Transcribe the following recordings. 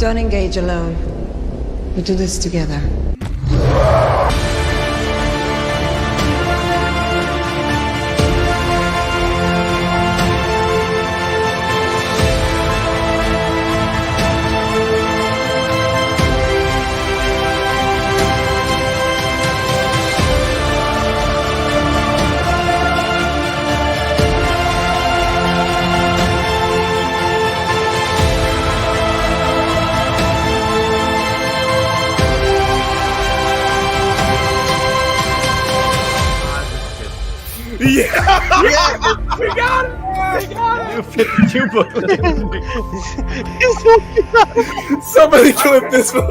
Don't engage alone. We do this together. Yeah, we got it. We got it. 52 book. Somebody clip this one.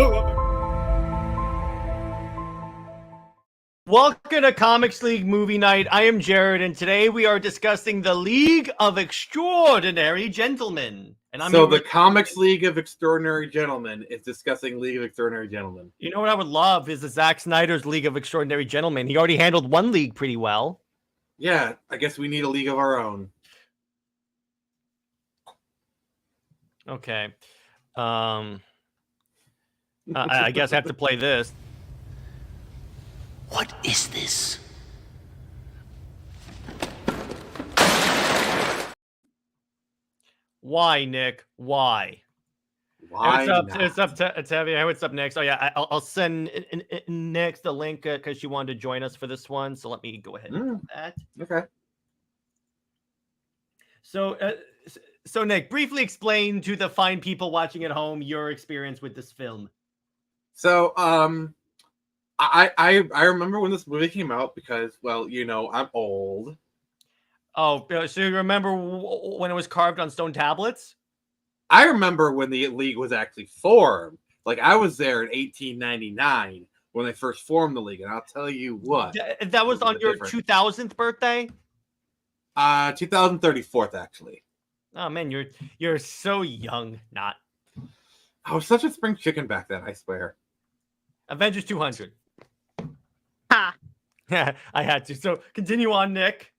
Welcome to Comics League Movie Night. I am Jared, and today we are discussing the League of Extraordinary Gentlemen. And I'm So here the Comics League of Extraordinary Gentlemen is discussing League of Extraordinary Gentlemen. You know what I would love is the Zack Snyder's League of Extraordinary Gentlemen. He already handled one league pretty well. Yeah, I guess we need a league of our own. Okay. I guess I have to play this. What is this? Why, Nick? Why? Why It's up to Tevye. What's up next? Oh yeah, I'll send next the link because she wanted to join us for this one. So let me go ahead and do that. Okay. So Nick, briefly explain to the fine people watching at home your experience with this film. So I remember when this movie came out because, well, you know, I'm old. Oh, so you remember when it was carved on stone tablets? I remember when the league was actually formed. Like, I was there in 1899 when they first formed the league, and I'll tell you what. That was on your 2000th birthday? 2034th, actually. Oh man, you're so young. Not. I was such a spring chicken back then, I swear. Avengers 200. Ha! Yeah, I had to. So continue on, Nick.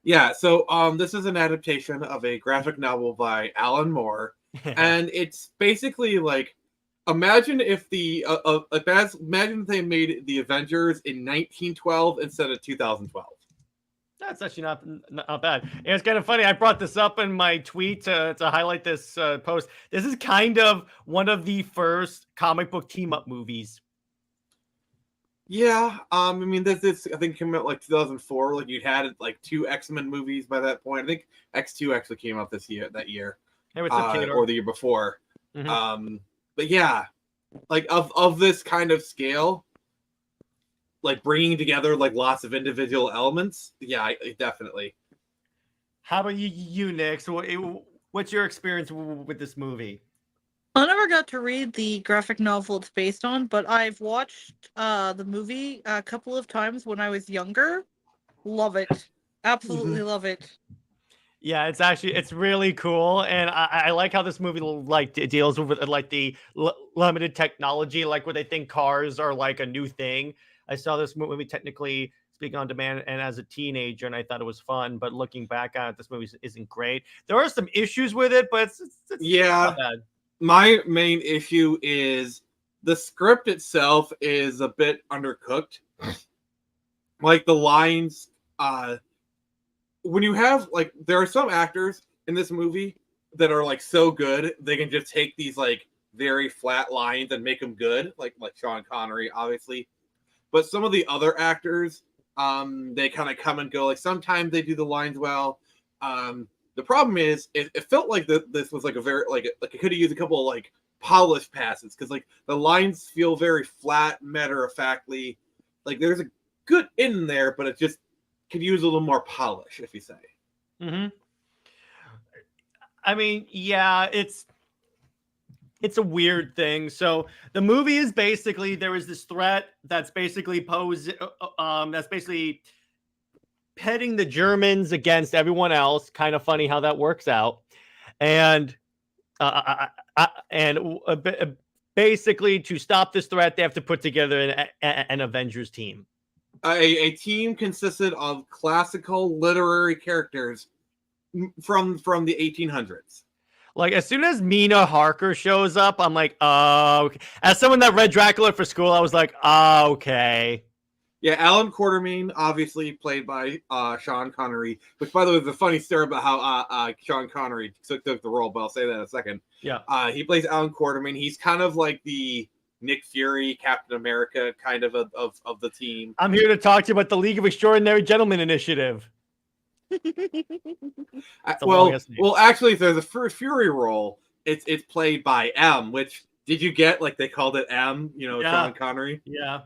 Yeah, so this is an adaptation of a graphic novel by Alan Moore, and it's basically like, imagine if imagine if they made the Avengers in 1912 instead of 2012. That's actually not bad. And it's kind of funny. I brought this up in my tweet to highlight this post. This is kind of one of the first comic book team up movies. Yeah, I mean, this I think came out like 2004. Like, you'd had like 2 X-Men movies by that point. I think X2 actually came out that year, Hey, what's or up, Cater? the year before. Mhm. But yeah, like of this kind of scale, like bringing together like lots of individual elements. Yeah, definitely. How about you, Nick? So what's your experience with this movie? I never got to read the graphic novel it's based on, but I've watched the movie a couple of times when I was younger. Love it. Absolutely love it. Yeah, it's really cool, and I like how this movie like deals with like the limited technology, like where they think cars are like a new thing. I saw this movie technically speaking on demand and as a teenager, and I thought it was fun. But looking back on it, this movie isn't great. There are some issues with it, but it's not bad. My main issue is the script itself is a bit undercooked. Like, the lines, when you have, like, there are some actors in this movie that are like so good they can just take these like very flat lines and make them good, like Sean Connery, obviously. But some of the other actors, they kind of come and go. Like, sometimes they do the lines well. The problem is, it felt like this was like a very like it could have used a couple of like polished passes, because like the lines feel very flat, matter of factly. Like, there's a good in there, but it just could use a little more polish, if you say. Mm-hmm. I mean, yeah, it's a weird thing. So the movie is basically, there is this threat that's basically that's basically pitting the Germans against everyone else. Kind of funny how that works out. And basically, to stop this threat, they have to put together an Avengers team. A team consisted of classical literary characters from the 1800s. Like, as soon as Mina Harker shows up, I'm like, oh, okay. As someone that read Dracula for school, I was like, oh, okay. Yeah, Alan Quatermain, obviously played by Sean Connery. Which, by the way, is a funny story about how Sean Connery took the role, but I'll say that in a second. Yeah. He plays Alan Quatermain. He's kind of like the Nick Fury, Captain America kind of the team. I'm here to talk to you about the League of Extraordinary Gentlemen initiative. Well, actually, if there's a Fury role, it's played by M. Which did you get? Like they called it M. Sean Connery. Yeah.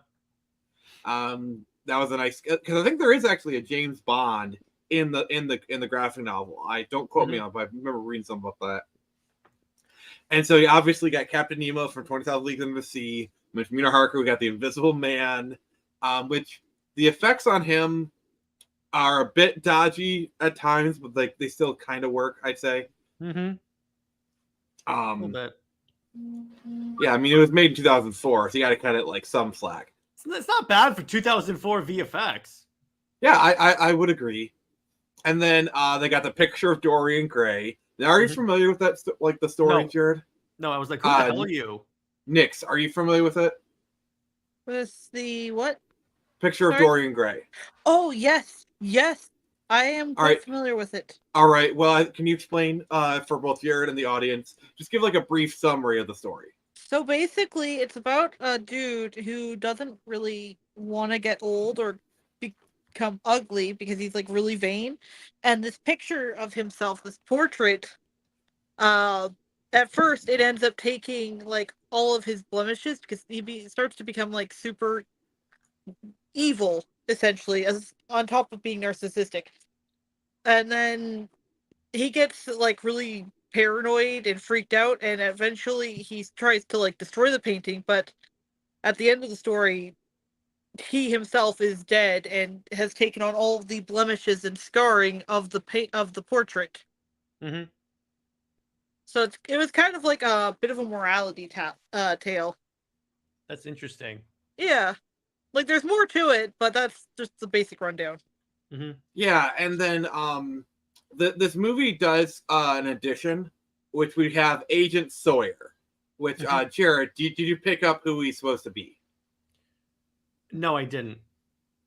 That was a nice because I think there is actually a James Bond in the graphic novel. I don't quote me on, but I remember reading something about that. And so you obviously got Captain Nemo from 20,000 Leagues Under the Sea. With Mina Harker, we got the Invisible Man, which the effects on him are a bit dodgy at times, but like they still kind of work, I'd say. A little bit. Yeah, I mean it was made in 2004, so you got to cut it like some slack. It's not bad for 2004 VFX. Yeah, I would agree. And then they got the picture of Dorian Gray. Now, are you familiar with that, like the story, No. Jared? No, I was like, who the hell are you? Nix, are you familiar with it? With the what? Picture of Dorian Gray. Oh, yes. Yes. I am quite familiar with it. All right. Well, can you explain for both Jared and the audience? Just give like a brief summary of the story. So basically, it's about a dude who doesn't really want to get old or become ugly because he's like really vain. And this picture of himself, this portrait, at first it ends up taking like all of his blemishes because he starts to become like super evil, essentially, as on top of being narcissistic. And then he gets like really paranoid and freaked out, and eventually he tries to like destroy the painting, but at the end of the story he himself is dead and has taken on all of the blemishes and scarring of the portrait. So it was kind of like a bit of a morality tale. That's interesting. Yeah, like there's more to it, but that's just the basic rundown. Yeah, and then this movie does an addition, which we have Agent Sawyer, which Jared, did you pick up who he's supposed to be? No, I didn't.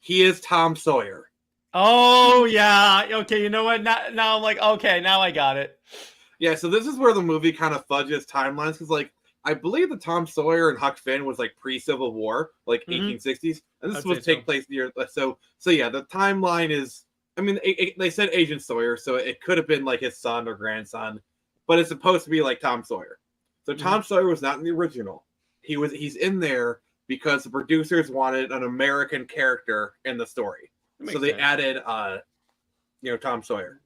He is Tom Sawyer. Oh yeah. Okay, you know what? Now I'm like, okay, now I got it. Yeah, so this is where the movie kind of fudges timelines because, like, I believe that Tom Sawyer and Huck Finn was like pre-Civil War, like 1860s, and this was take place near. So yeah, the timeline is. I mean, they said Agent Sawyer, so it could have been like his son or grandson, but it's supposed to be like Tom Sawyer. So Tom Sawyer was not in the original. He's in there because the producers wanted an American character in the story, so they added Tom Sawyer,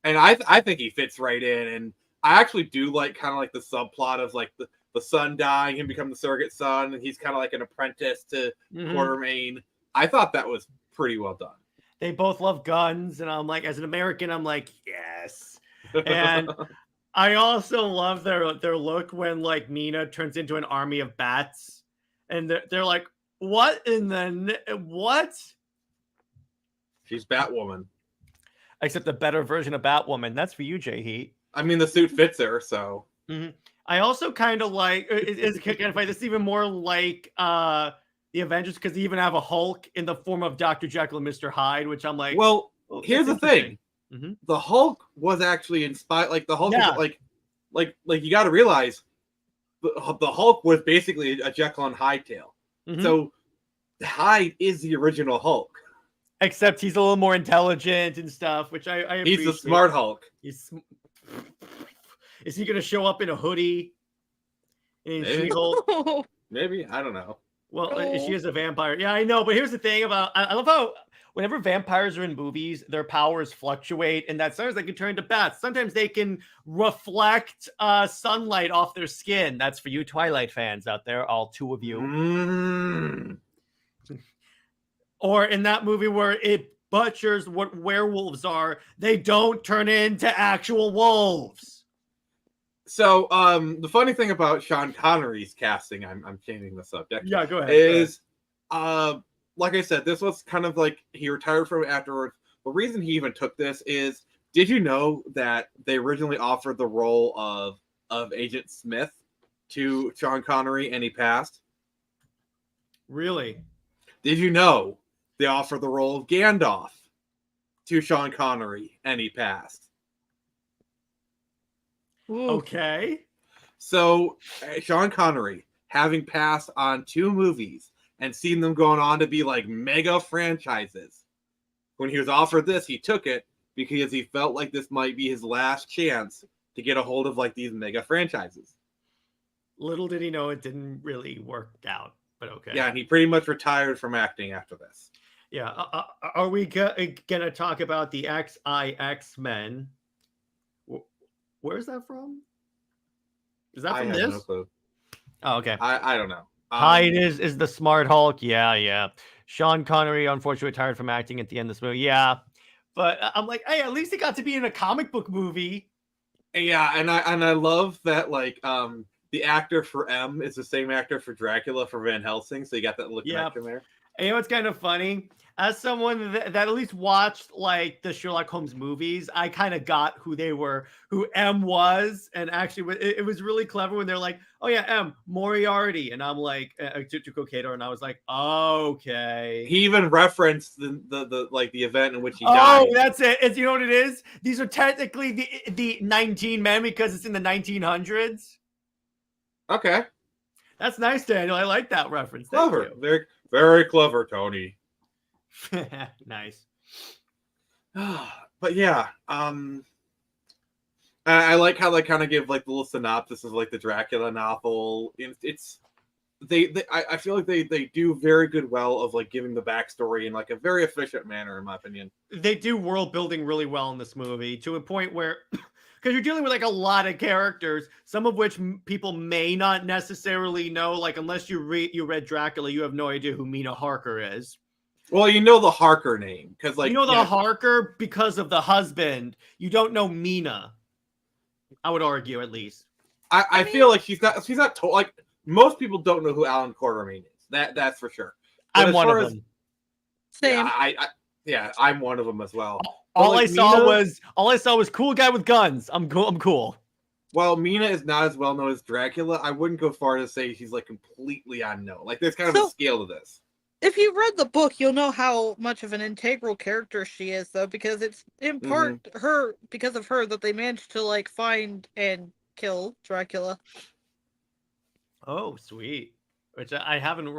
and I think he fits right in, and I actually do like kind of like the subplot of like the son dying and become the surrogate son, and he's kind of like an apprentice to Quatermain. I thought that was pretty well done. They both love guns, and I'm like, as an American, I'm like, yes. And I also love their look when like Mina turns into an army of bats, and they're like, what in the what? She's Batwoman. Except a better version of Batwoman. That's for you, JJheat. I mean, the suit fits her, so. I also kind of like it's kind of funny. This is even more like the Avengers because they even have a Hulk in the form of Dr. Jekyll and Mr. Hyde, which I'm like. Well, here's the thing: the Hulk was actually inspired. Like the Hulk, was like you got to realize, the Hulk was basically a Jekyll and Hyde tale. So Hyde is the original Hulk, except he's a little more intelligent and stuff, which I appreciate. He's the smart Hulk. Is he going to show up in a hoodie? Maybe. She-Hulk? Maybe. I don't know. Well, she is a vampire. Yeah, I know. But here's the thing about... I love how whenever vampires are in movies, their powers fluctuate. And that sometimes they can turn into bats. Sometimes they can reflect sunlight off their skin. That's for you Twilight fans out there, all two of you. Or in that movie where it butchers what werewolves are, they don't turn into actual wolves. So, the funny thing about Sean Connery's casting, I'm changing the subject. Yeah, go ahead. Is, like I said, this was kind of like he retired from it afterwards. The reason he even took this is Did you know that they originally offered the role of Agent Smith to Sean Connery and he passed? Really? Did you know they offered the role of Gandalf to Sean Connery and he passed? Ooh. Okay. So Sean Connery, having passed on 2 movies and seen them going on to be like mega franchises, when he was offered this, he took it because he felt like this might be his last chance to get a hold of like these mega franchises. Little did he know it didn't really work out, but okay. Yeah, and he pretty much retired from acting after this. Yeah. Are we gonna talk about the X-Men? Where's that from? Is that from I this? have no clue. Oh, okay. I don't know. Hyde is the smart Hulk. Yeah. Sean Connery unfortunately retired from acting at the end of this movie. Yeah. But I'm like, hey, at least he got to be in a comic book movie. Yeah, and I love that like the actor for M is the same actor for Dracula for Van Helsing, so you got that little connection there. And you know what's kind of funny? As someone that at least watched like the Sherlock Holmes movies, I kind of got who they were, who M was, and actually it was really clever when they're like, "Oh yeah, M Moriarty," and I'm like, to Kokato, and I was like, "Okay." He even referenced the like the event in which he died. Oh, that's it. You know what it is? These are technically the 19 men because it's in the 1900s. Okay, that's nice, Daniel. I like that reference. Clever, very very clever, Tony. Nice. But yeah, I like how they kind of give like the little synopsis of like the Dracula novel. It's I feel like they do very good well of like giving the backstory in like a very efficient manner, in my opinion. They do world building really well in this movie to a point where, because you're dealing with like a lot of characters, some of which people may not necessarily know. Like unless you read Dracula, you have no idea who Mina Harker is. Well, you know the Harker name because like you know the Harker because of the husband. You don't know Mina. I would argue, at least. I mean, feel like she's not told. Like most people don't know who Alan Quatermain is. That's for sure. But I'm one of them. Same. Yeah, I'm one of them as well. All I saw was cool guy with guns. I'm cool. Well, Mina is not as well known as Dracula. I wouldn't go far to say she's like completely unknown. Like there's kind of a scale to this. If you read the book, you'll know how much of an integral character she is, though, because it's in part because of her that they managed to like find and kill Dracula. Oh, sweet. Which I haven't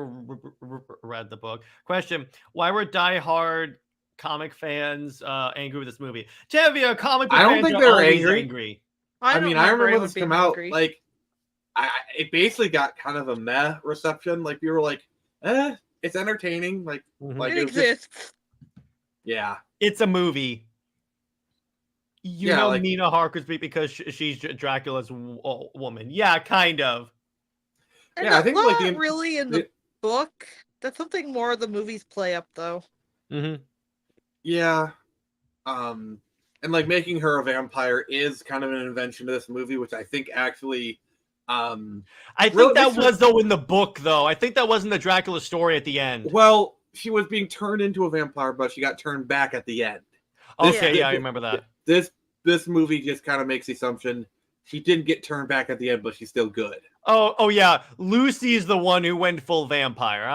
read the book. Question: why were diehard comic fans angry with this movie? Tevia, comic book I don't fans think are they were always angry. I remember when this came out. Like, it basically got kind of a meh reception. Like, we were like, it's entertaining. Like, like it exists. Yeah, it's a movie. You know, like, Mina Harker's because she's Dracula's woman. Yeah, kind of. And yeah, I think like really in the book. That's something more the movies play up, though. Mm-hmm. Yeah, and like making her a vampire is kind of an invention to this movie, which I think actually. I think that was though in the book, though. I think that wasn't the Dracula story at the end. Well, she was being turned into a vampire, but she got turned back at the end. Okay, I remember that. This movie just kind of makes the assumption she didn't get turned back at the end, but she's still good. Oh yeah. Lucy is the one who went full vampire.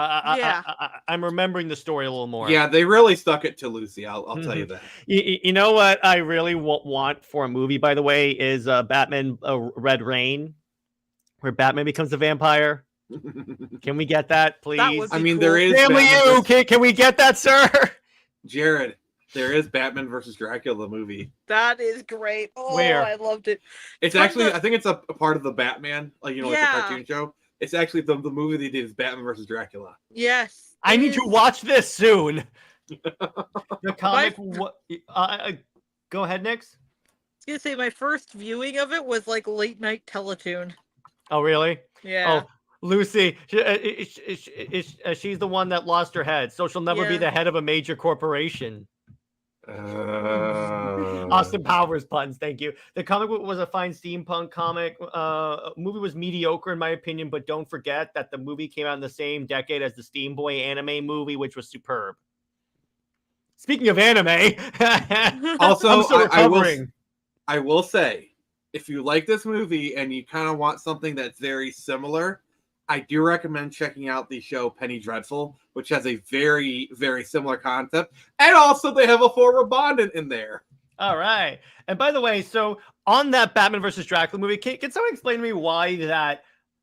I'm remembering the story a little more. Yeah, they really stuck it to Lucy. I'll tell you that. You know what I really want for a movie, by the way, is Batman Red Rain, where Batman becomes a vampire. Can we get that, please? I mean, cool. there is. Family, can we get that, sir? Jared, there is Batman versus Dracula movie. That is great. Oh, Where? I loved it. It's actually, I think it's a part of the Batman, like like the cartoon show. It's actually the movie they did is Batman versus Dracula. Yes. I need to watch this soon. The comic. Go ahead, Nix. I was gonna say my first viewing of it was like late night Teletoon. Oh, really? Yeah. Oh, Lucy, she's the one that lost her head, so she'll never be the head of a major corporation. Austin Powers puns, thank you. The comic book was a fine steampunk comic. Movie was mediocre in my opinion, but don't forget that the movie came out in the same decade as the Steam Boy anime movie, which was superb. Speaking of anime, Also, I'm still recovering. I will say, if you like this movie and you kind of want something that's very similar, I do recommend checking out the show Penny Dreadful, which has a very, very similar concept. And also, they have a former Bond in there. All right. And by the way, so on that Batman versus Dracula movie, can someone explain to me why the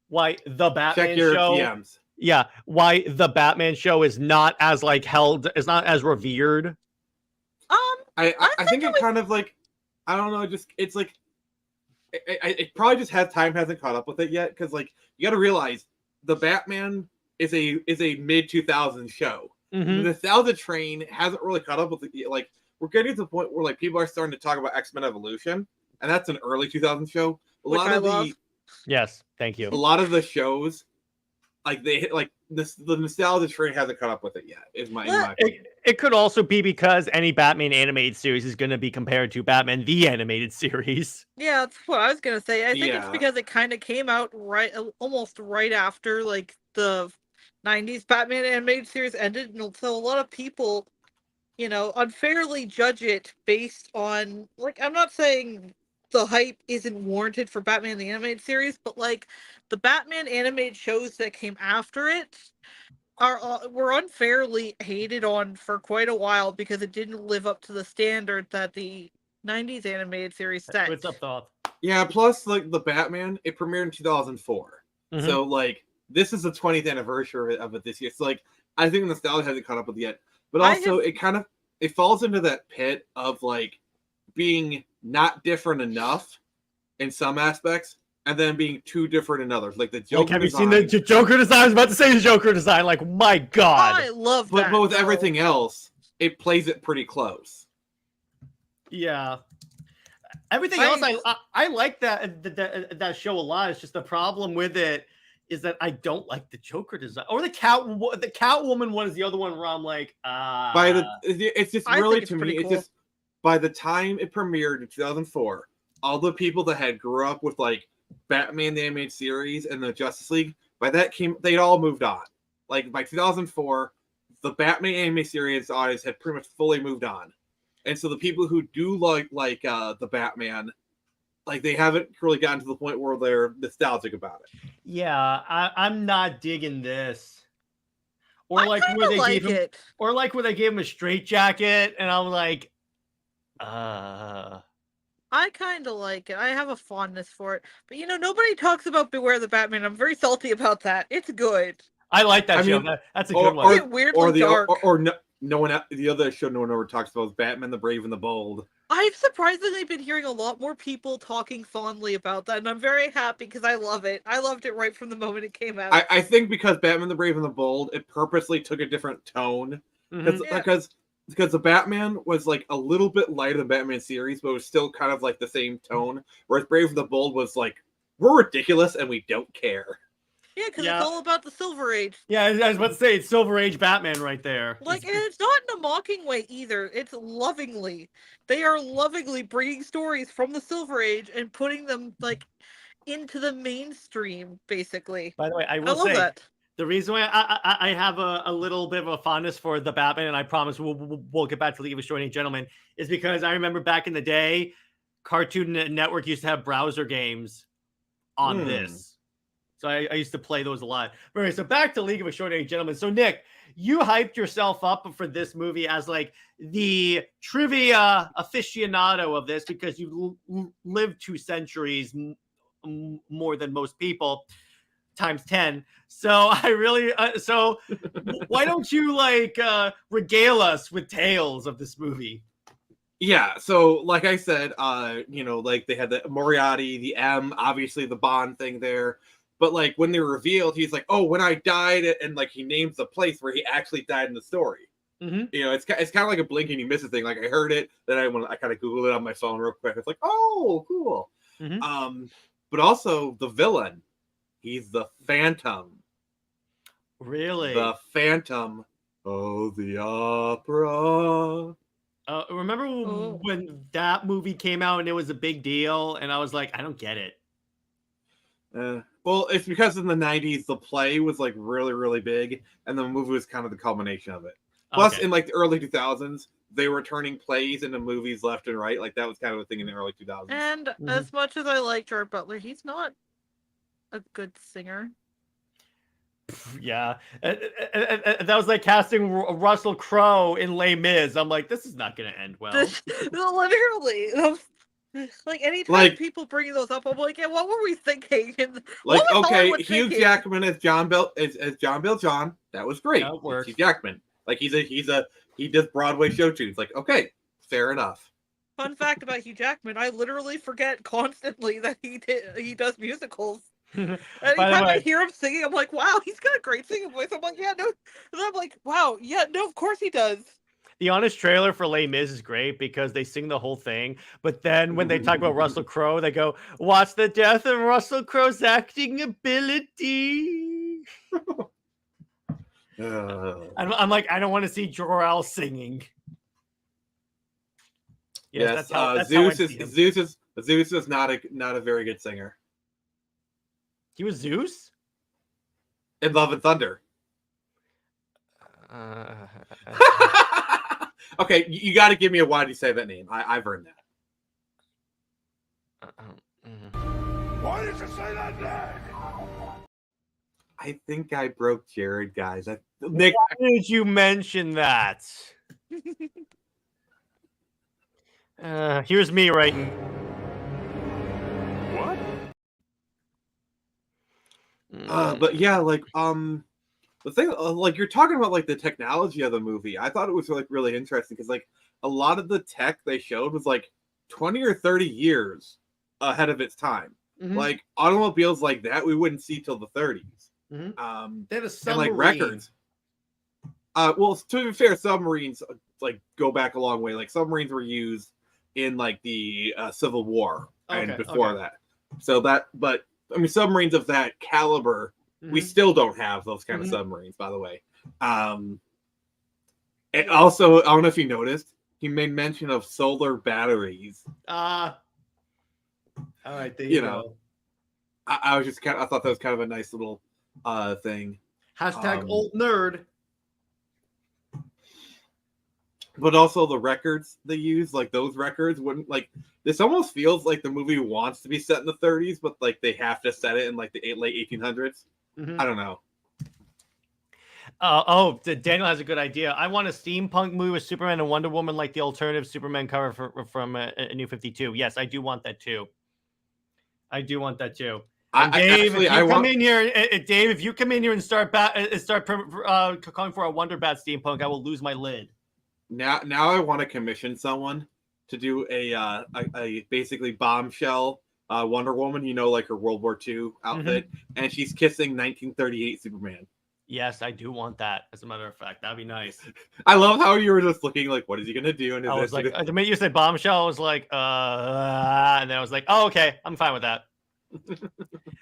Batman Check your show? DMs. Yeah, why the Batman show is not as is not as revered? I think it kind of like, I don't know, just it's like it probably just time hasn't caught up with it yet, because like you got to realize the Batman is a mid 2000s show. Mhm. The nostalgia train hasn't really caught up with it. Like we're getting to the point where like people are starting to talk about X-Men Evolution, and that's an early 2000s show. Yes, thank you. A lot of the shows, like the nostalgia train hasn't caught up with it yet. In my opinion. It could also be because any Batman animated series is going to be compared to Batman the animated series. Yeah, that's what I was gonna say. I think it's Yeah. because it kind of came out almost right after like the '90s Batman animated series ended, and so a lot of people, unfairly judge it based on like I'm not saying the hype isn't warranted for Batman the animated series, but like the Batman animated shows that came after it were unfairly hated on for quite a while because it didn't live up to the standard that the '90s animated series set. What's up, Thoth? Yeah, plus like the Batman, it premiered in 2004. Mhm. So like this is the 20th anniversary of it this year. So like I think nostalgia hasn't caught up with it yet. But also it falls into that pit of like being not different enough in some aspects and then being too different in others. Like the Joker Have you design. seen the Joker design? I was about to say the Joker design. Like, my God. I love but that. with though. everything else, it plays it pretty close. Yeah. Everything else, I like that show a lot. It's just the problem with it is that I don't like the Joker design or the Catwoman one is the other one where I'm like, it's just I really think it's to me, pretty it's cool. just by the time it premiered in 2004, all the people that had grew up with like Batman the animated series and the Justice League, they'd all moved on. Like by 2004, the Batman animated series audience had pretty much fully moved on. And so the people who do like the Batman, like they haven't really gotten to the point where they're nostalgic about it. yeah, I'm not digging this. Or I like kinda where they like gave him, it. or like where they gave him a straitjacket, and I'm like, I kind of like it. I have a fondness for it. But nobody talks about Beware the Batman. I'm very salty about that. It's good. I like that show. mean, That's a good one. It's weirdly dark. No one, the other show no one ever talks about is Batman the Brave and the Bold. I've surprisingly been hearing a lot more people talking fondly about that, and I'm very happy because I love it. I loved it right from the moment it came out. I think because Batman the Brave and the Bold, it purposely took a different tone. Because the Batman was like a little bit lighter than Batman series, but it was still kind of like the same tone. Whereas Brave and the Bold was like, we're ridiculous and we don't care. Yeah, because it's all about the Silver Age. Yeah, I was about to say it's Silver Age Batman right there. Like, and it's not in a mocking way either. It's lovingly. They are lovingly bringing stories from the Silver Age and putting them like into the mainstream, basically. By the way, I love say that. the reason why I have a little bit of a fondness for the Batman, and I promise we'll get back to League of Extraordinary Gentlemen, is because I remember back in the day, Cartoon Network used to have browser games on this. So I used to play those a lot. Anyway, so back to League of Extraordinary Gentlemen. So Nick, you hyped yourself up for this movie as like the trivia aficionado of this because you lived 2 centuries more than most people, times 10. So I really, so why don't you like regale us with tales of this movie? Yeah, so like I said, like they had the Moriarty, the M, obviously the Bond thing there. But like when they were revealed, he's like, "Oh, when I died," and like he names the place where he actually died in the story. Mm-hmm. It's kind of like a blink and you miss a thing. Like I heard it, then I kind of googled it on my phone real quick. It's like, oh, cool. Mm-hmm. But also the villain, he's the Phantom. Really, the Phantom of the Opera. Remember when that movie came out and it was a big deal, and I was like, I don't get it. Well, it's because in the 90s, the play was like really, really big, and the movie was kind of the culmination of it. Plus, in like the early 2000s, they were turning plays into movies left and right. Like that was kind of a thing in the early 2000s. And as much as I like Gerard Butler, he's not a good singer. Yeah, that was like casting Russell Crowe in Les Mis. I'm like, this is not going to end well. Literally. Like anytime people bring those up, I'm like, yeah, what were we thinking? Like, okay, Hugh Jackman as John Bell John. That was great. That works. Hugh Jackman, like he does Broadway show tunes. Like, okay, fair enough. Fun fact about Hugh Jackman: I literally forget constantly that he does musicals. Anytime I hear him singing, I'm like, wow, he's got a great singing voice. I'm like, yeah, no. And I'm like, wow, yeah, no, of course he does. The honest trailer for Les Mis is great because they sing the whole thing. But then when they talk about Russell Crowe, they go, watch the death of Russell Crowe's acting ability. I'm like, I don't want to see Jor-El singing. Yes, Zeus is not a very good singer. He was Zeus? In Love and Thunder. Okay, you got to give me a why did you say that name? I've earned that. Why did you say that name? I think I broke Jared, guys. Nick, why did you mention that? Here's me writing. What? But yeah, like the thing, like you're talking about, like the technology of the movie. I thought it was like really interesting because like a lot of the tech they showed was like 20 or 30 years ahead of its time. Like automobiles like that we wouldn't see till the 30s. They had a submarine. And like records. Well, to be fair, submarines like go back a long way. Like submarines were used in like the Civil War and before that. So that, but I mean, submarines of that caliber, we still don't have those kind of submarines, by the way. And also, I don't know if you noticed, he made mention of solar batteries. All right, there you know. I was just I thought that was kind of a nice little thing. Hashtag old nerd. But also the records they use, like those records wouldn't like. This almost feels like the movie wants to be set in the 30s, but like they have to set it in like the late 1800s. I don't know. Daniel has a good idea. I want a steampunk movie with Superman and Wonder Woman, like the alternative Superman cover from a New 52. Yes, I do want that too. Dave, if you come in here and start calling for a Wonder Bat steampunk, I will lose my lid. Now I want to commission someone to do a basically bombshell Wonder Woman, like her World War II outfit, and she's kissing 1938 Superman. Yes, I do want that. As a matter of fact, that'd be nice. I love how you were just looking like, what is he gonna do? And I was like, the minute you said bombshell, I was like, and then I was like, oh, okay, I'm fine with that.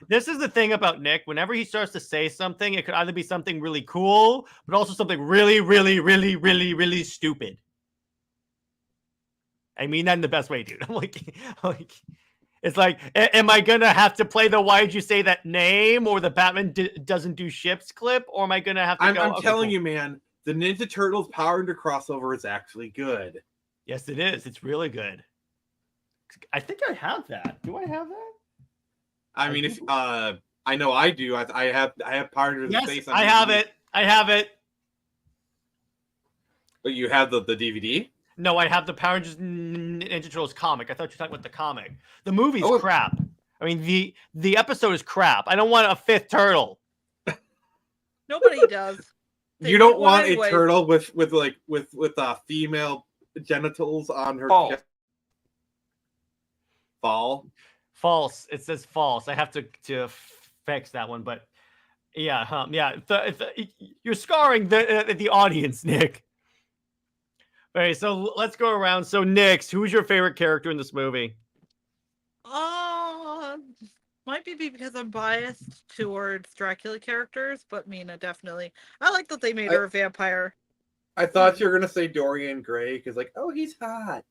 This is the thing about Nick. Whenever he starts to say something, it could either be something really cool, but also something really, really, really, really, really stupid. I mean that in the best way, dude. I'm like, it's like, am I gonna have to play the "Why did you say that name" or the Batman doesn't do ships clip, or am I gonna have to? I'm telling you, man, the Ninja Turtles Power Ranger crossover is actually good. Yes, it is. It's really good. I think I have that. Do I have that? I mean, if I know I do. I have Power Rangers. Yes, face on I DVD. have it. I have it. But you have the DVD? No, I have the Power Rangers Ninja Turtles comic. I thought you were talking about the comic. The movie's crap. I mean, the episode is crap. I don't want a fifth turtle. Nobody does. You don't want a turtle with female genitals on her chest. False. It says false. I have to fix that one, but yeah, you're scarring the audience, Nick. All right, so let's go around. So, Nick, who's your favorite character in this movie? Might be because I'm biased towards Dracula characters, but Mina definitely. I like that they made her a vampire. I thought you were gonna say Dorian Gray because, like, oh, he's hot.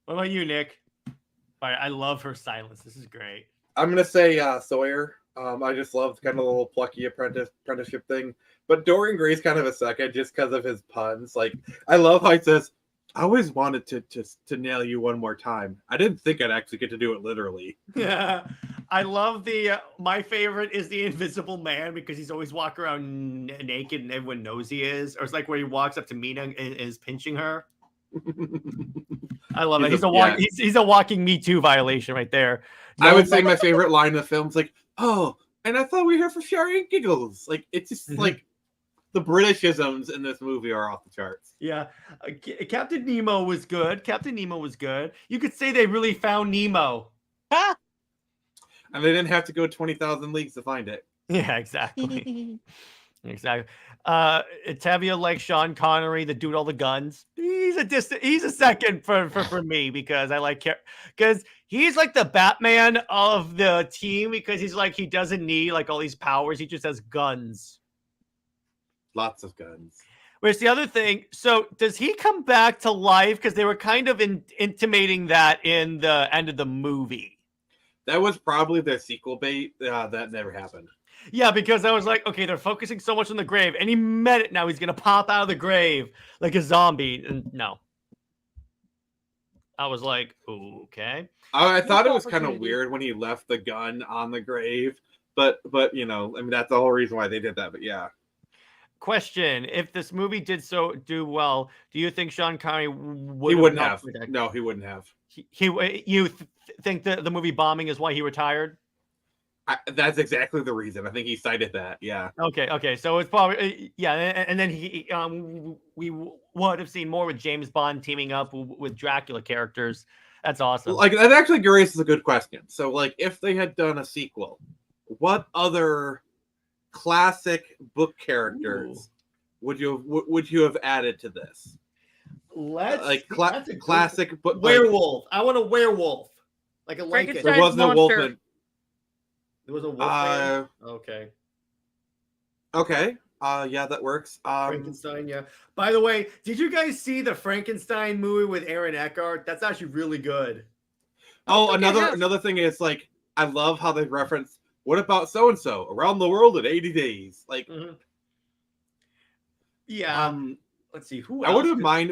What about you, Nick? All right, I love her silence. This is great. I'm gonna say Sawyer I just loved kind of the little plucky apprenticeship thing. But Dorian Gray's kind of a second just because of his puns. Like, I love how he says, I always wanted to nail you one more time. I didn't think I'd actually get to do it literally. Yeah. I love my favorite is the Invisible Man because he's always walking around naked and everyone knows he is. Or it's like where he walks up to Mina and is pinching her. I love it. He's a walking Me Too violation right there. I would say my favorite line in the film is like, oh, and I thought we were here for sharing giggles. Like, it's just like the Britishisms in this movie are off the charts. Yeah. Captain Nemo was good. You could say they really found Nemo. And they didn't have to go 20,000 leagues to find it. Yeah, exactly. Exactly. Tevye likes Sean Connery, the dude with all the guns. He's a second for me because I like because he's like the Batman of the team because he's like he doesn't need like all these powers. He just has guns. Lots of guns. Where's the other thing? So does he come back to life? Because they were kind of intimating that in the end of the movie. That was probably their sequel bait. That never happened. Yeah, because I was like, okay, they're focusing so much on the grave, and he meant it now. He's going to pop out of the grave like a zombie. And no. I was like, okay. I thought it was kind of weird when he left the gun on the grave. But you know, I mean, that's the whole reason why they did that. But yeah. Question: if this movie did do well, do you think Sean Connery would? He wouldn't have. No, he wouldn't have. You think that the movie bombing is why he retired? That's exactly the reason. I think he cited that. Yeah. Okay. So it's probably and then we would have seen more with James Bond teaming up with Dracula characters. That's awesome. Like that actually raises a good question. So like, if they had done a sequel, what other classic book characters would you have added to this? Classic book werewolf. I want a werewolf, like a Lincoln. There was no Wolfman. There was a wolf. Okay. Yeah, that works. Frankenstein. Yeah. By the way, did you guys see the Frankenstein movie with Aaron Eckhart? That's actually really good. Oh, another thing is like I love how they reference. What about so and so around the world in 80 days? Like, yeah. Let's see who. I wouldn't mind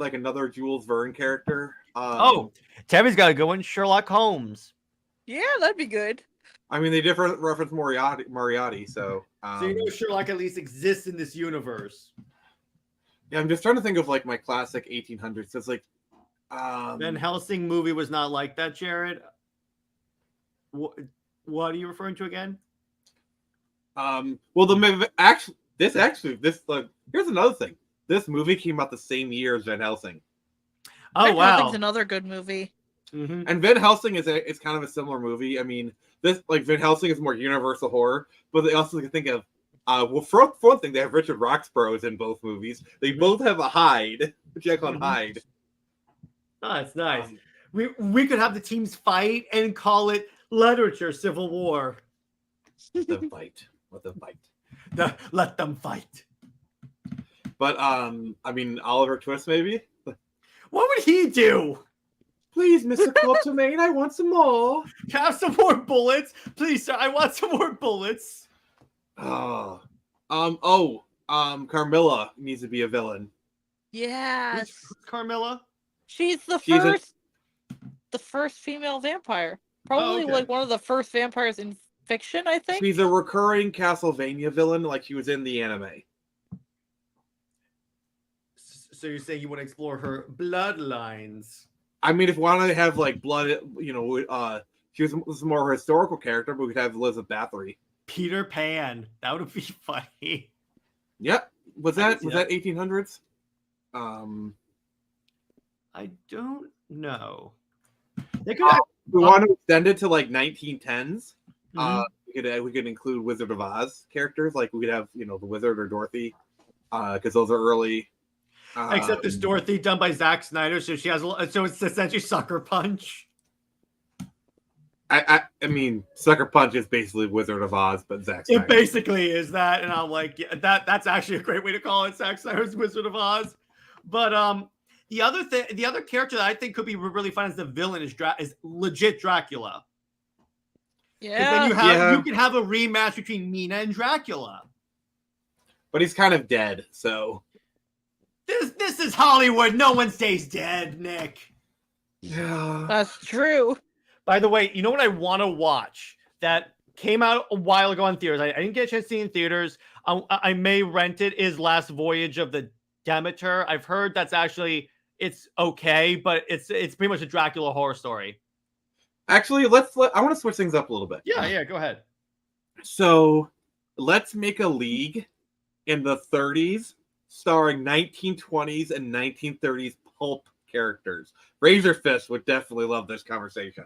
like another Jules Verne character. Tevye's got to go in Sherlock Holmes. Yeah, that'd be good. I mean, they did reference Moriarty, so. So you know Sherlock at least exists in this universe. Yeah, I'm just trying to think of like my classic 1800s. It's like. Van Helsing movie was not like that, Jared. What are you referring to again? Well, here's another thing. This movie came out the same year as Van Helsing. Oh, Van wow. Helsing's another good movie. Mm-hmm. And Van Helsing is kind of a similar movie. I mean, this like Van Helsing is more universal horror, but they also can think of for one thing, they have Richard Roxburgh's in both movies. They both have a Hyde, Jekyll and Hyde. Oh, that's nice. We could have the teams fight and call it literature civil war. The fight. What the fight? Let them fight. But I mean, Oliver Twist maybe. What would he do? Please, Mr. Quatermain, I want some more. Have some more bullets, please, sir. I want some more bullets. Carmilla needs to be a villain. Yes. Who's Carmilla? She's the first female vampire. Probably like one of the first vampires in fiction, I think. She's a recurring Castlevania villain, like she was in the anime. So you're saying you want to explore her bloodlines? I mean, if we want to have like blood, she was more of a historical character, but we could have Elizabeth Bathory. Peter Pan. That would be funny. Yep. Was that 1800s? I don't know. We want to extend it to like 1910s. We could include Wizard of Oz characters, like we could have the Wizard or Dorothy, because those are early. Except it's Dorothy done by Zack Snyder, so it's essentially Sucker Punch. I mean, Sucker Punch is basically Wizard of Oz, but Zack Snyder. It basically is that, and I'm like, yeah, that's actually a great way to call it, Zack Snyder's Wizard of Oz. But the other character that I think could be really fun as the villain is legit Dracula. Yeah. Then you can have a rematch between Mina and Dracula. But he's kind of dead, so this is Hollywood. No one stays dead, Nick. yeah. That's true. By the way, you know what I want to watch that came out a while ago in theaters? I didn't get a chance to see it in theaters. I may rent it. Is Last Voyage of the Demeter. I've heard that's actually it's okay, but it's pretty much a Dracula horror story. Actually, I want to switch things up a little bit. Yeah, go ahead. So let's make a league in the 30s starring 1920s and 1930s pulp characters. Razorfist would definitely love this conversation.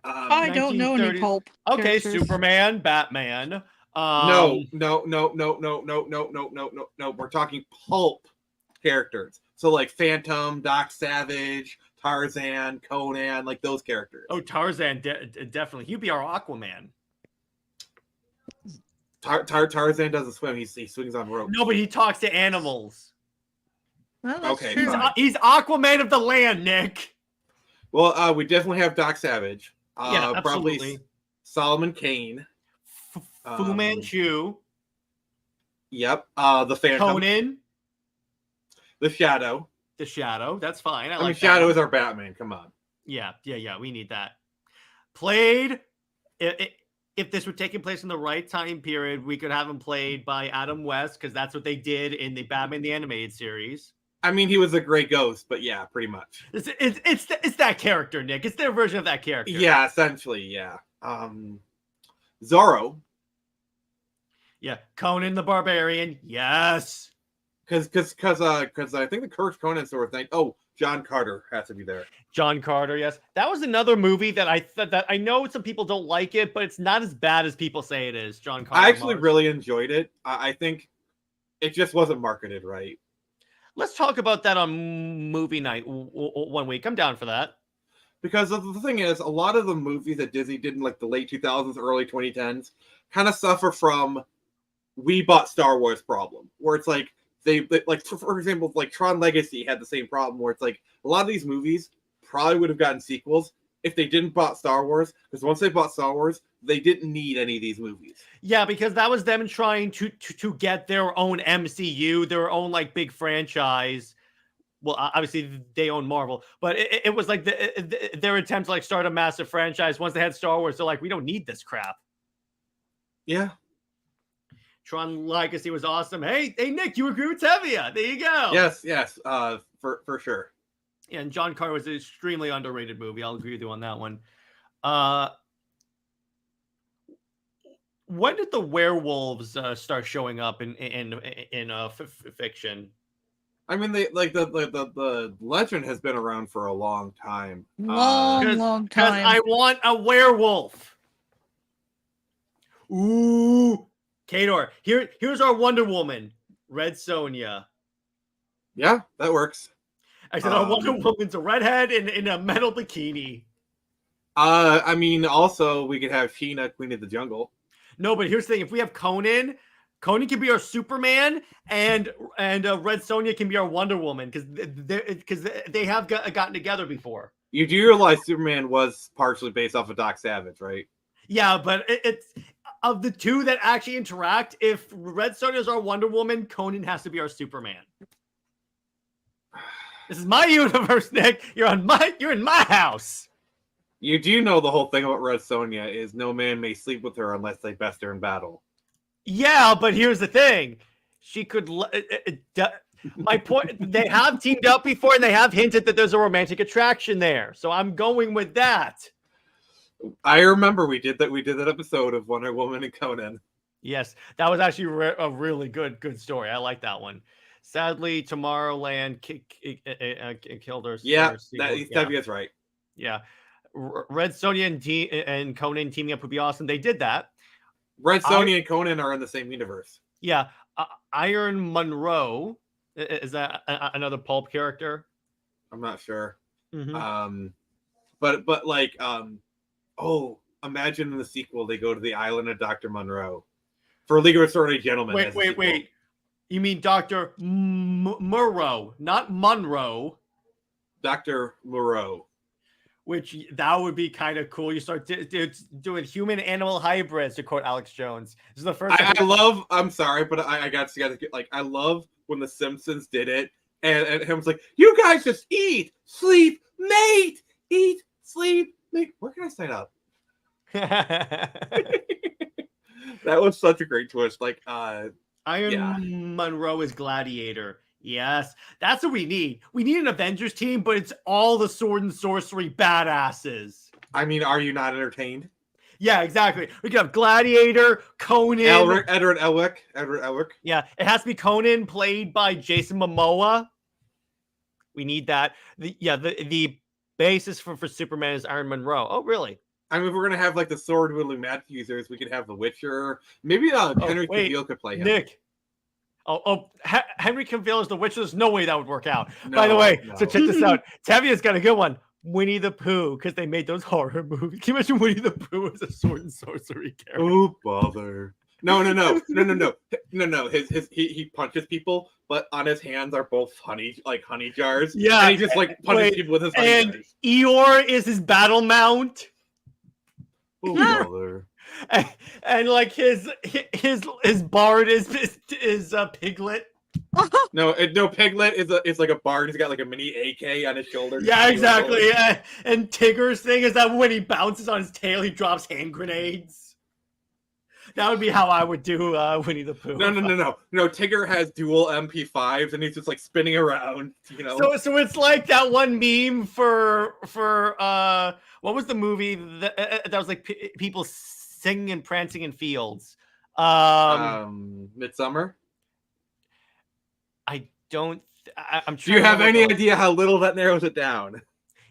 I don't know any pulp. Okay, characters. Superman, Batman. No. We're talking pulp characters. So like Phantom, Doc Savage, Tarzan, Conan, like those characters. Oh, Tarzan, definitely. He'd be our Aquaman. Tarzan doesn't swim. He swings on ropes. No, but he talks to animals. Well, that's Okay, true. fine. He's Aquaman of the land, Nick. Well, we definitely have Doc Savage. Yeah, absolutely. Probably Solomon Kane. Fu Manchu. Yep. The Phantom. Conan. The Shadow. The Shadow. That's fine. I mean, Shadow is our Batman. Come on. Yeah. We need that. Played. If this were taking place in the right time period, we could have him played by Adam West because that's what they did in the Batman the Animated Series. I mean, he was a great ghost, but yeah, pretty much. It's that character, Nick. It's their version of that character. Yeah, essentially, yeah. Zorro. Yeah. Conan the Barbarian. Yes. Because I think the Kirk Conan sort of thing. Oh, John Carter has to be there. John Carter, yes. That was another movie that I know some people don't like it, but it's not as bad as people say it is. John Carter. I actually really enjoyed it. I think it just wasn't marketed right. Let's talk about that on movie night one week. I'm down for that. Because the thing is, a lot of the movies that Disney did in like the late 2000s, early 2010s kind of suffer from we bought Star Wars problem, where it's like they like, for example, like Tron Legacy had the same problem where it's like a lot of these movies probably would have gotten sequels if they didn't bought Star Wars, because once they bought Star Wars, they didn't need any of these movies. Yeah, because that was them trying to get their own MCU, their own like big franchise. Well, obviously they own Marvel, but it was like their attempt to like start a massive franchise. Once they had Star Wars, they're like, we don't need this crap. Yeah. Tron Legacy was awesome. Hey, Nick, you agree with Tevia? There you go. Yes. For sure. Yeah, and John Carter was an extremely underrated movie. I'll agree with you on that one. When did the werewolves start showing up in fiction? I mean, the legend has been around for a long time. Long time. Because I want a werewolf. Ooh, Kador. Here's our Wonder Woman, Red Sonja. Yeah, that works. I said our Wonder Woman's a redhead in a metal bikini. I mean, also we could have Sheena, Queen of the Jungle. No, but here's the thing: if we have Conan can be our Superman, and Red Sonja can be our Wonder Woman because they have gotten together before. You do realize Superman was partially based off of Doc Savage, right? Yeah, but it's of the two that actually interact. If Red Sonja is our Wonder Woman, Conan has to be our Superman. This is my universe, Nick. You're in my house. You do know the whole thing about Red Sonja is no man may sleep with her unless they best her in battle. Yeah, but here's the thing. She could... my point, they have teamed up before and they have hinted that there's a romantic attraction there. So I'm going with that. I remember we did that episode of Wonder Woman and Conan. Yes, that was actually a really good story. I like that one. Sadly, Tomorrowland killed her. Yeah, that's right. Yeah. Red Sonja and Conan teaming up would be awesome. They did that. Red Sonja and Conan are in the same universe. Yeah. Iron Monroe, is that another pulp character? I'm not sure. Mm-hmm. But like, imagine in the sequel they go to the island of Dr. Monroe for League of Extraordinary Gentlemen. Wait. You mean Dr. Moreau, not Monroe. Dr. Moreau. which that would be kind of cool. You start doing human-animal hybrids, to quote Alex Jones. This is the first. I love. I'm sorry, but I got to get like I love when the Simpsons did it, and him was like, "You guys just eat, sleep, mate, eat, sleep, mate." Where can I sign up? That was such a great twist. Like, Iron Monroe is Gladiator. Yes, that's what we need. We need an Avengers team, but it's all the sword and sorcery badasses. I mean, are you not entertained? Yeah, exactly. We could have Gladiator, Conan, Edward Elric. Yeah, it has to be Conan, played by Jason Momoa. We need that. The basis for Superman is Iron Monroe. Oh, really? I mean, if we're gonna have like the sword wielding magic users, we could have the Witcher. Maybe Henry Cavill could play him. Nick. Henry Cavill is the Witcher. There's no way that would work out. By the way, so check this out. Tavia's got a good one. Winnie the Pooh, because they made those horror movies. Can you imagine Winnie the Pooh as a sword and sorcery character? Oh, bother. No. He punches people, but on his hands are both honey jars. Yeah. And he just like punches people with his honey jars. Eeyore is his battle mount. Oh, bother. And like his bard is Piglet. No, Piglet is like a bard. He's got like a mini AK on his shoulder. Yeah, exactly. Yeah. And Tigger's thing is that when he bounces on his tail, he drops hand grenades. That would be how I would do Winnie the Pooh. No. Tigger has dual MP5s and he's just like spinning around. You know. So it's like that one meme for what was the movie that was like people singing and prancing in fields? Midsummer. I'm trying. Do you have any idea how little that narrows it down?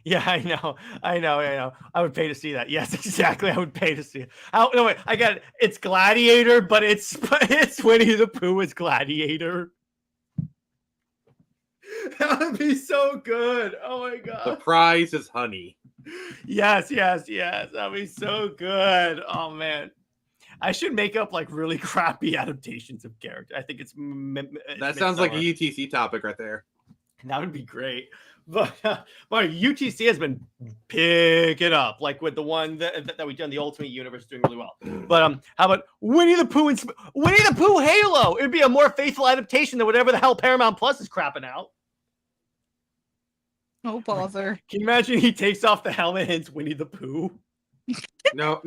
Yeah, I know. I would pay to see that. Yes, exactly. I would pay to see it. No, wait, I got it. It's Gladiator, but it's Winnie the Pooh as Gladiator. That would be so good. Oh my god. The prize is honey. Yes. That'd be so good. Oh man. I should make up like really crappy adaptations of character. I think it's that sounds like a UTC topic right there. That would be great. But UTC has been picking up, like with the one that we done, the Ultimate Universe, doing really well. But how about Winnie the Pooh and Winnie the Pooh Halo? It'd be a more faithful adaptation than whatever the hell Paramount Plus is crapping out. Oh bother! Can you imagine he takes off the helmet and it's Winnie the Pooh? No.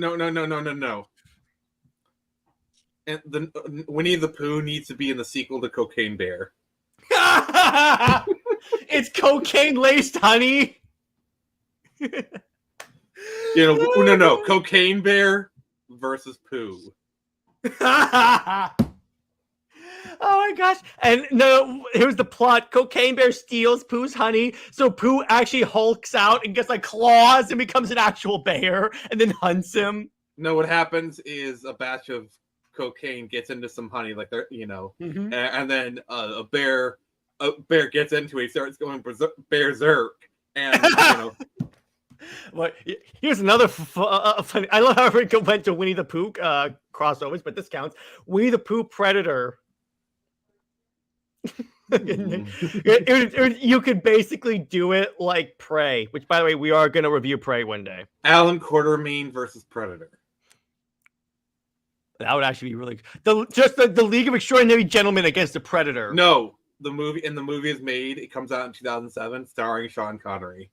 And the Winnie the Pooh needs to be in the sequel to Cocaine Bear. It's cocaine laced honey. No. Cocaine Bear versus Pooh. Oh my gosh. And no, here's the plot. Cocaine Bear steals Pooh's honey. So Pooh actually hulks out and gets like claws and becomes an actual bear and then hunts him. No, what happens is a batch of cocaine gets into some honey, like they're, and then a bear gets into it, starts going berserk, and Well, here's another funny. I love how it went to Winnie the Pooh crossovers, but this counts. Winnie the Pooh Predator. You could basically do it like Prey, which, by the way, we are going to review Prey one day. Alan Quatermain versus Predator. That would actually be really the League of Extraordinary Gentlemen against the Predator. No, the movie is made. It comes out in 2007, starring Sean Connery.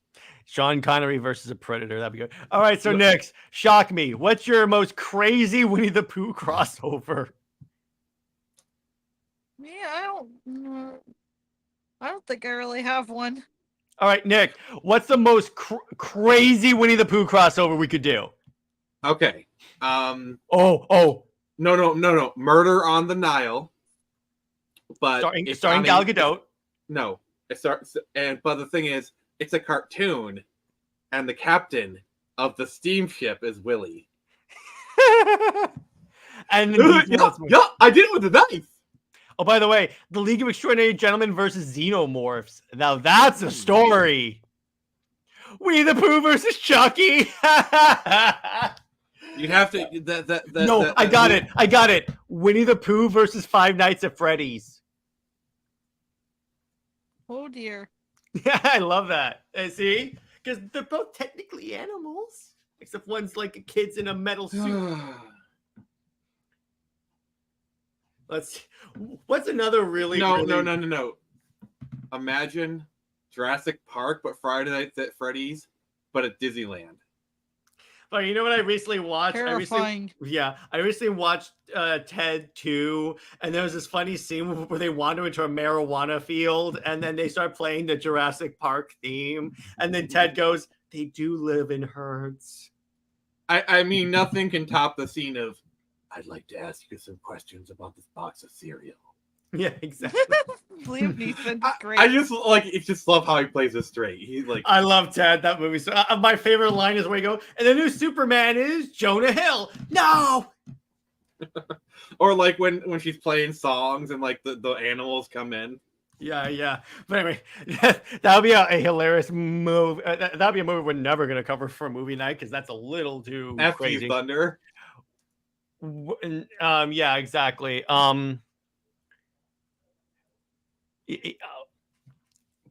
Sean Connery versus a Predator. That'd be good. All right, so next, shock me. What's your most crazy Winnie the Pooh crossover? Yeah, I don't think I really have one. All right, Nick, what's the most crazy Winnie the Pooh crossover we could do? Okay. No. Murder on the Nile. But starring Gal Gadot. No. But the thing is, it's a cartoon, and the captain of the steamship is Willie. And I did it with the dice. Oh, by the way, the League of Extraordinary Gentlemen versus Xenomorphs. Now that's a story. Winnie the Pooh versus Chucky. You have to. I got it. Winnie the Pooh versus Five Nights at Freddy's. Oh dear. Yeah, I love that. See, because they're both technically animals, except one's like a kid's in a metal suit. Let's see. What's another really No. Imagine Jurassic Park, but Friday Night at Freddy's, but at Disneyland. But you know what I recently watched? Terrifying. I recently watched Ted 2, and there was this funny scene where they wander into a marijuana field, and then they start playing the Jurassic Park theme, and then Ted goes, "They do live in herds." I mean, nothing can top the scene of, "I'd like to ask you some questions about this box of cereal." Yeah, exactly. Liam Neeson, great. I just love how he plays it straight. He's like, I love Ted, that movie. So my favorite line is where you go, and the new Superman is Jonah Hill. No. or like when she's playing songs and like the animals come in. Yeah. But anyway, that would be a hilarious movie. That would be a movie we're never going to cover for a movie night because that's a little too crazy. Thunder. Yeah, exactly.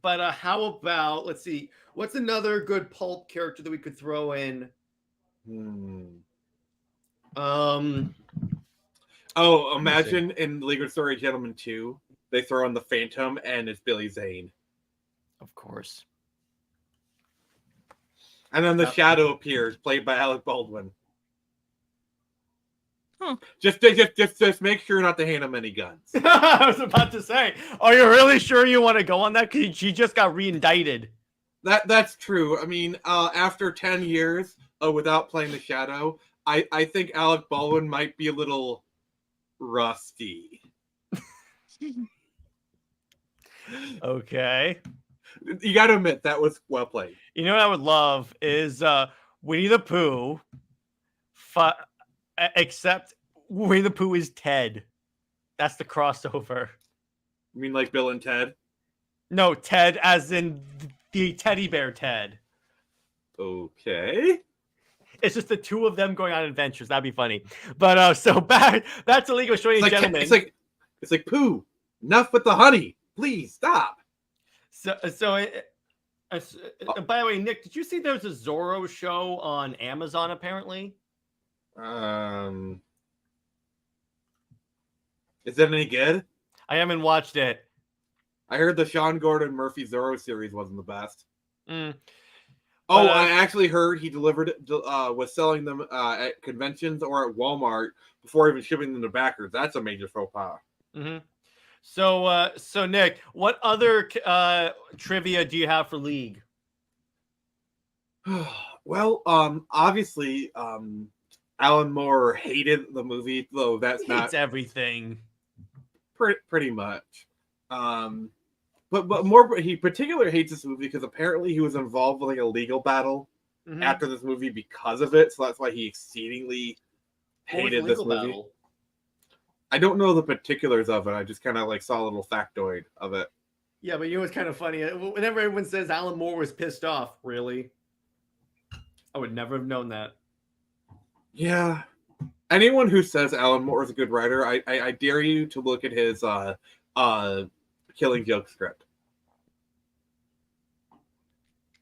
But how about, let's see, what's another good pulp character that we could throw in? Imagine in League of Story Gentlemen 2, they throw in the Phantom and it's Billy Zane. Of course. And then the Shadow appears, played by Alec Baldwin. Huh. Just make sure not to hand him any guns. I was about to say, are you really sure you want to go on that? Because she just got reindicted. That's true. I mean, after 10 years without playing the Shadow, I think Alec Baldwin might be a little rusty. Okay. You got to admit, that was well played. You know what I would love is Winnie the Pooh, except Winnie the Pooh is Ted. That's the crossover. You mean like Bill and Ted? No, Ted as in the teddy bear Ted. Okay. It's just the two of them going on adventures. That'd be funny. But so back to League of Extraordinary Gentlemen. It's like Pooh. Enough with the honey. Please stop. So by the way, Nick, did you see there was a Zorro show on Amazon apparently? Is it any good? I haven't watched it. I heard the Sean Gordon Murphy Zorro series wasn't the best. I actually heard he was selling them at conventions or at Walmart before even shipping them to backers. That's a major faux pas. Mm-hmm. So Nick, what other trivia do you have for League? Well, obviously, Alan Moore hated the movie, though that's not everything. Pretty much. But more, he particularly hates this movie because apparently he was involved with like a legal battle after this movie because of it. So that's why he exceedingly hated this movie. Battle? I don't know the particulars of it. I just kind of like saw a little factoid of it. Yeah, but you know what's kind of funny? Whenever everyone says Alan Moore was pissed off, really, I would never have known that. Yeah. Anyone who says Alan Moore is a good writer, I dare you to look at his Killing Joke script.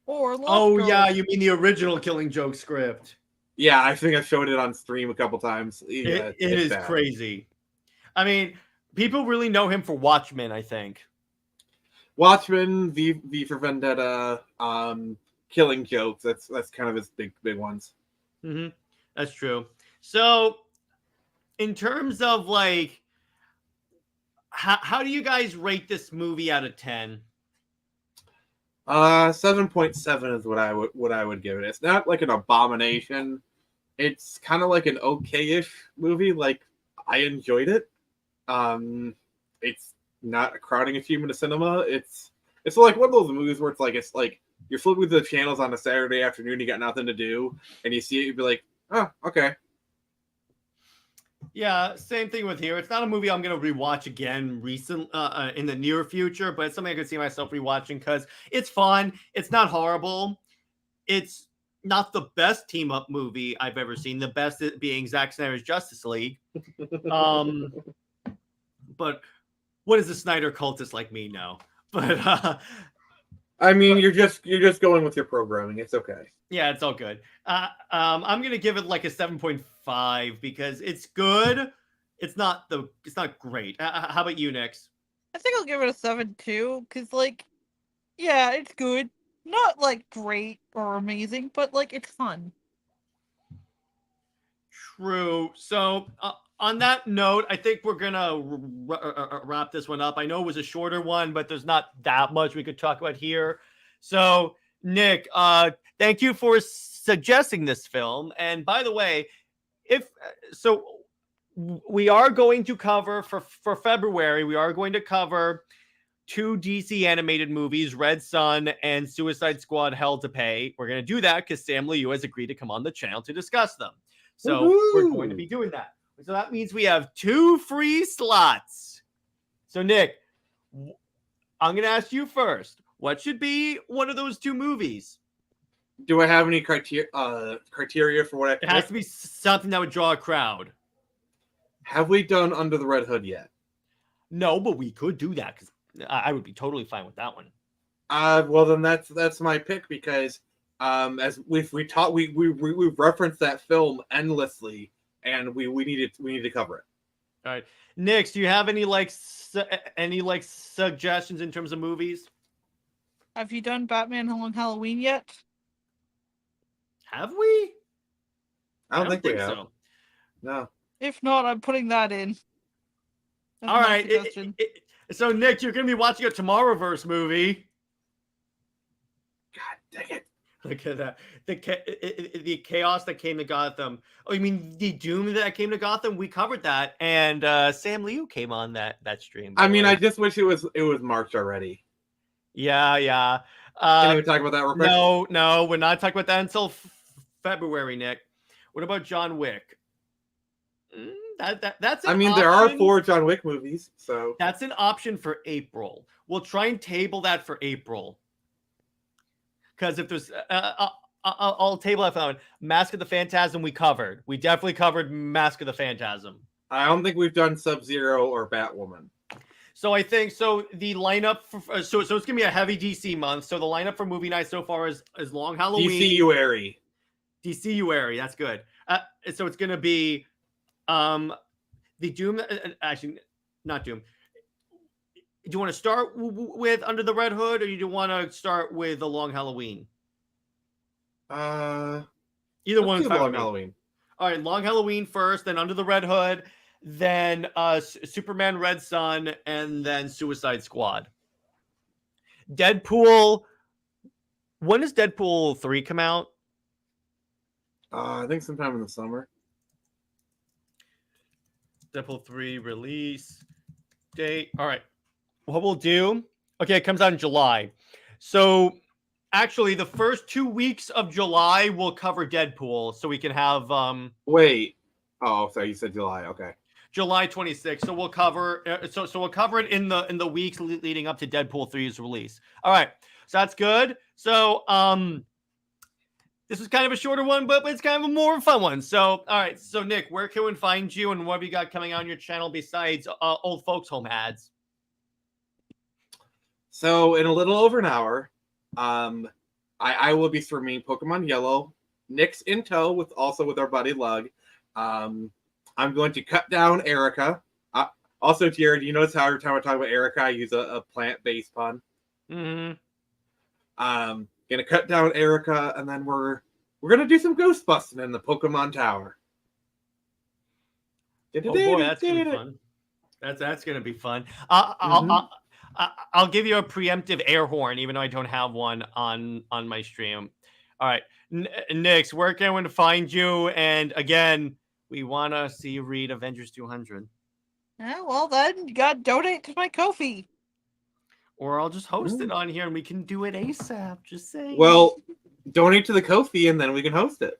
Or yeah, you mean the original Killing Joke script? Yeah, I think I've showed it on stream a couple times. Yeah, it is bad. Crazy. I mean, people really know him for Watchmen, I think. Watchmen, V for Vendetta, Killing Jokes. That's kind of his big ones. Mm-hmm. That's true. So, in terms of like, how do you guys rate this movie out of 10? 7.7 is what I would give it. It's not like an abomination. It's kind of like an okay-ish movie. Like, I enjoyed it. It's not a crowding achievement of cinema. It's like one of those movies where it's like you're flipping through the channels on a Saturday afternoon, you got nothing to do, and you see it, you'd be like, oh, okay. Yeah, same thing with here. It's not a movie I'm going to rewatch again in the near future, but it's something I could see myself rewatching because it's fun. It's not horrible. It's not the best team-up movie I've ever seen. The best being Zack Snyder's Justice League. But what does the Snyder cultist like me know? But I mean, you're just going with your programming. It's okay. Yeah, it's all good. I'm gonna give it like a 7.5 because it's good. It's not great. How about you, Nix? I think I'll give it a 7 too, because like, yeah, it's good. Not like great or amazing, but like it's fun. True. So on that note, I think we're gonna wrap this one up. I know it was a shorter one, but there's not that much we could talk about here. So, Nick, thank you for suggesting this film. And by the way, we are going to cover for February. We are going to cover 2 DC animated movies, Red Sun and Suicide Squad: Hell to Pay. We're going to do that because Sam Liu has agreed to come on the channel to discuss them. So we're going to be doing that. So that means we have 2 free slots. So Nick, I'm going to ask you first. What should be one of those 2 movies? Do I have any criteria for what I pick? It has to be something that would draw a crowd. Have we done Under the Red Hood yet? No, but we could do that because I would be totally fine with that one. Well, then that's my pick because as we've referenced that film endlessly, and we need to cover it. All right, Nick, do you have any suggestions in terms of movies? Have you done Batman on Halloween yet? Have we? I don't think we have. so. No. If not, I'm putting that in. That's All my right. suggestion. So, Nick, you're going to be watching a Tomorrowverse movie. God dang it. Look at that. The chaos that came to Gotham. Oh, you mean the doom that came to Gotham? We covered that. And Sam Liu came on that stream. I mean, I just wish it was March already. Yeah. Can we talk about that real quick? No, we're not talking about that until February, Nick. What about John Wick? That's. I mean, there are 4 John Wick movies, so that's an option for April. We'll try and table that for April. Because if there's, I'll table that for one. Mask of the Phantasm we covered. We definitely covered Mask of the Phantasm. I don't think we've done Sub-Zero or Batwoman. So I think the lineup so it's gonna be a heavy DC month. So the lineup for movie night so far is Long Halloween. DCuary. That's good. So it's gonna be the Doom. Actually, not Doom. Do you want to start with Under the Red Hood, or do you want to start with the Long Halloween? Either one's fine. Long Halloween. All right, Long Halloween first, then Under the Red Hood, then Superman Red Sun, and then Suicide Squad. Deadpool. When does Deadpool 3 come out? I think sometime in the summer. Deadpool 3 release date. All right. What we'll do, okay, it comes out in July. So actually the first 2 weeks of July we'll cover Deadpool so we can have wait. Oh, sorry, you said July. Okay. July 26th. So we'll cover so we'll cover it in the weeks leading up to Deadpool 3's release. All right. So that's good. So this is kind of a shorter one, but it's kind of a more fun one. So, all right. So, Nick, where can we find you, and what have you got coming on your channel besides old folks home ads? So, in a little over an hour, I will be streaming Pokemon Yellow, Nick's in tow with our buddy Lug. I'm going to cut down Erica. Also, Jared, you notice how every time I talk about Erica, I use a plant-based pun. Mm-hmm. Gonna cut down Erica, and then we're gonna do some ghost busting in the Pokemon Tower. Oh boy, that's gonna be fun. That's gonna be fun. I'll give you a preemptive air horn, even though I don't have one on my stream. All right, Nix, where can we find you? And again, we want to see you read Avengers 200. Yeah, well then, you got to donate to my Ko-fi. Or I'll just host it on here and we can do it ASAP. Just saying. Well, donate to the Ko-fi and then we can host it.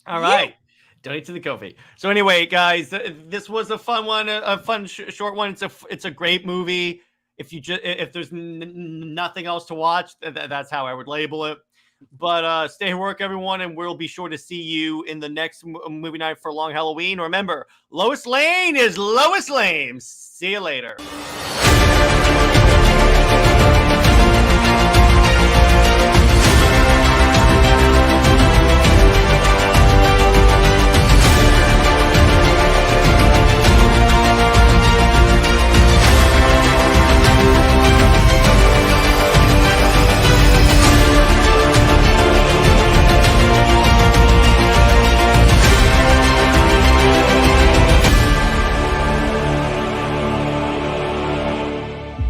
All right. Donate to the Ko-fi. So anyway, guys, this was a fun one, a fun short one. It's a great movie. If there's nothing else to watch, that's how I would label it. But stay at work, everyone, and we'll be sure to see you in the next movie night for Long Halloween. Remember, Lois Lane is Lois Lane. See you later.